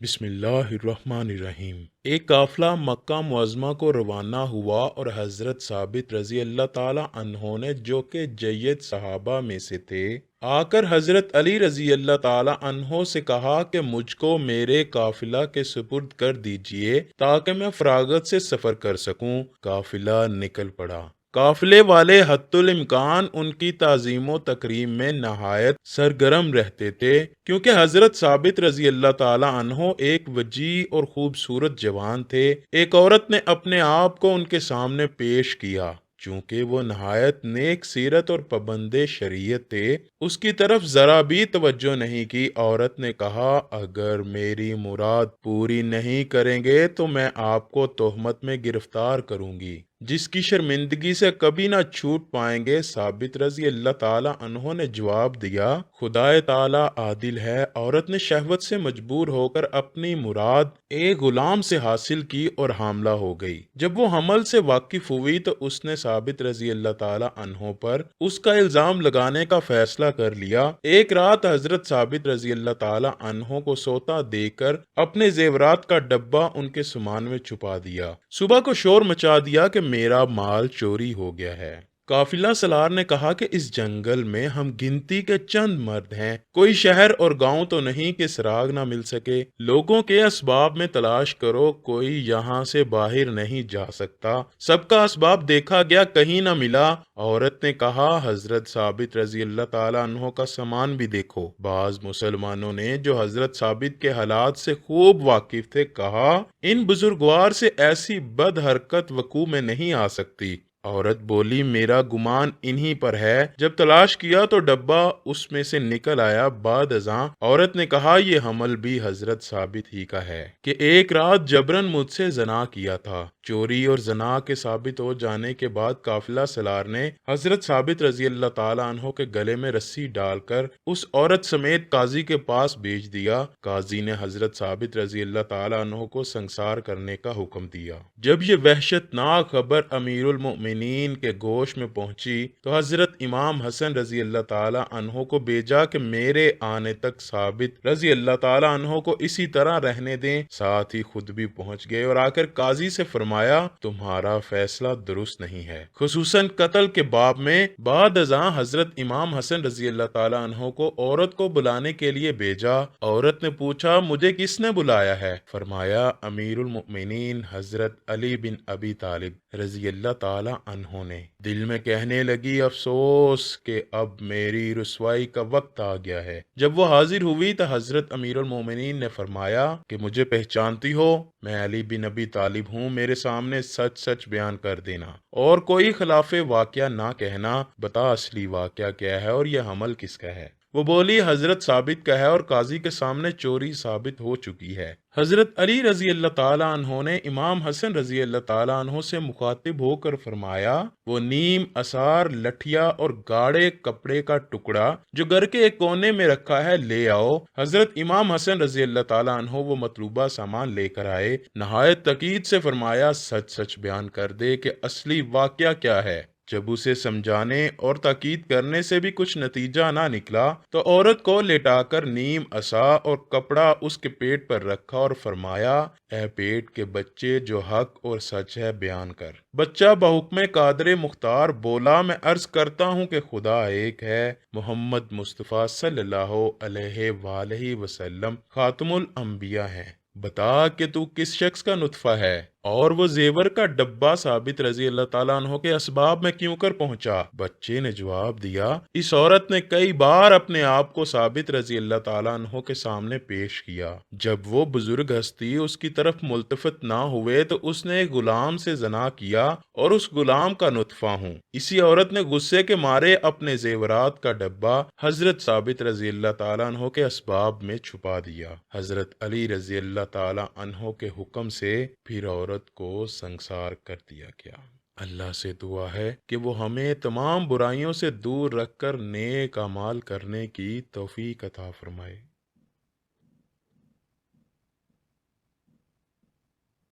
बिस्मिल्लाहिर्रहमानिर्रहीम। एक काफिला मक्का मुअज़्ज़मा को रवाना हुआ और हज़रत साबित रज़ी अल्लाह ताला अन्हो ने, जो कि जय्यद सहाबा में से थे, आकर हज़रत अली रज़ी अल्लाह ताला अन्हो से कहा कि मुझको मेरे काफिला के सुपुर्द कर दीजिए ताकि मैं फरागत से सफ़र कर सकूं। काफिला निकल पड़ा। काफिले वाले हत्तुल इम्कान उनकी ताज़ीम व तकरीम में नहायत सरगर्म रहते थे, क्योंकि हजरत साबित रजी अल्लाह ताला अन्हो एक वजी और खूबसूरत जवान थे। एक औरत ने अपने आप को उनके सामने पेश किया। चूंकि वो नहायत नेक सीरत और पाबंदे शरीयत थे, उसकी तरफ जरा भी तवज्जो नहीं की। औरत ने कहा, अगर मेरी मुराद पूरी नहीं करेंगे तो मैं आपको तोहमत में गिरफ्तार करूंगी, जिसकी शर्मिंदगी से कभी ना छूट पाएंगे। साबित रजी अल्लाह ताला अन्हो ने जवाब दिया, खुदाए ताला आदिल है। औरत ने शहवत से मजबूर होकर अपनी मुराद एक गुलाम से हासिल की और हामला हो गई। जब वो हमल से वाकिफ हुई तो उसने साबित रजी अल्लाह ताला अन्हो पर उसका इल्जाम लगाने का फैसला कर लिया। एक रात हजरत साबित रजी अल्लाह ताला अन्हो को सोता देकर अपने जेवरात का डब्बा उनके सुमान में छुपा दिया। सुबह को शोर मचा दिया कि मेरा माल चोरी हो गया है। काफिला सलार ने कहा कि इस जंगल में हम गिनती के चंद मर्द हैं, कोई शहर और गांव तो नहीं कि सुराग ना मिल सके। लोगों के असबाब में तलाश करो, कोई यहाँ से बाहर नहीं जा सकता। सबका असबाब देखा गया, कहीं ना मिला। औरत ने कहा, हजरत साबित रजी अल्लाह ताला अन्हो का सामान भी देखो। बाज मुसलमानों ने, जो हजरत साबित के हालात से खूब वाकिफ थे, कहा, इन बुजुर्गवार से ऐसी बद हरकत वकू में नहीं आ सकती। औरत बोली, मेरा गुमान इन्हीं पर है। जब तलाश किया तो डब्बा उसमें से निकल आया। बाद अज़ां औरत ने कहा, यह हमल भी हजरत साबित ही का है कि एक रात जबरन मुझसे जना किया था। चोरी और जना के साबित हो जाने के बाद काफिला सलार ने हजरत साबित रजी अल्लाह ताला अन्हो के गले में रस्सी डालकर उस औरत समेत काजी के पास भेज दिया। काजी ने हजरत साबित रजी अल्लाह ताला अन्हो को संसार करने का हुक्म दिया। जब ये वहशतनाक खबर अमीरुल मोमिनीन के गोश में पहुंची तो हजरत इमाम हसन रजी अल्लाह ताला अन्हो को भेजा कि मेरे आने तक साबित रजी अल्लाह ताला अन्हो को इसी तरह रहने दें। साथ ही खुद भी पहुंच गए और आकर काजी से फरमाया, तुम्हारा फैसला दुरुस्त नहीं है, खुसूसन कत्ल के बाब में। बाद अज़ां हजरत इमाम हसन रजी अल्लाह ताला अन्हो को औरत को बुलाने के लिए भेजा। औरत ने पूछा, मुझे किसने बुलाया है? फरमाया, अमीरुल मोमिनीन हजरत अली बिन अबी तालिब रजी अल्लाह ताला अन्हो ने। दिल में कहने लगी, अफसोस कि अब मेरी रुसवाई का वक्त आ गया है। जब वो हाजिर हुई तो हजरत अमीरुल मोमिनीन ने फरमाया कि मुझे पहचानती हो? मैं अली बिन अबी तालिब हूँ। मेरे सामने सच सच बयान कर देना और कोई खिलाफे वाकया ना कहना। बता असली वाकया क्या है और यह हमल किसका है? वो बोली, हजरत साबित का है और काजी के सामने चोरी साबित हो चुकी है। हजरत अली रजी अल्लाह ताला अन्हो ने इमाम हसन रजी अल्लाह ताला अन्हो से मुखातिब होकर फरमाया, वो नीम असार लठिया और गाढ़े कपड़े का टुकड़ा जो घर के एक कोने में रखा है ले आओ। हजरत इमाम हसन रजी अल्लाह ताला अन्हो वो मतलूबा सामान लेकर आए। नहायत तकीद से फरमाया, सच सच बयान कर दे कि असली वाकया क्या है। जब उसे समझाने और ताकीद करने से भी कुछ नतीजा ना निकला तो औरत को लेटाकर नीम असा और कपड़ा उसके पेट पर रखा और फरमाया, ए पेट के बच्चे, जो हक और सच है बयान कर। बच्चा बहुक्म कादर मुख्तार बोला, मैं अर्ज करता हूँ कि खुदा एक है, मोहम्मद मुस्तफ़ा सल्लल्लाहु अलैहि वसल्लम खातमुल अंबिया हैं। बता कि तू किस शख्स का नुत्फा है और वो जेवर का डब्बा साबित रजी अल्लाह ताला अन्हो के असबाब में क्यों कर पहुंचा? बच्चे ने जवाब दिया, इस औरत ने कई बार अपने आप को साबित रजी अल्लाह ताला अन्हो के सामने पेश किया। जब वो बुजुर्ग हस्ती उसकी तरफ मुल्तफत ना हुए तो उसने एक गुलाम से जना किया और उस गुलाम का नुत्फा हूँ। इसी औरत ने गुस्से के मारे अपने जेवरात का डब्बा हजरत साबित रजी अल्लाह ताला अन्हो के असबाब में छुपा दिया। हजरत अली रजी अल्लाह ताला अन्हो के हुक्म से फिर औरत को संसार कर दिया गया। अल्लाह से दुआ है कि वो हमें तमाम बुराइयों से दूर रखकर नेक अमाल करने की तौफीक अता फरमाए।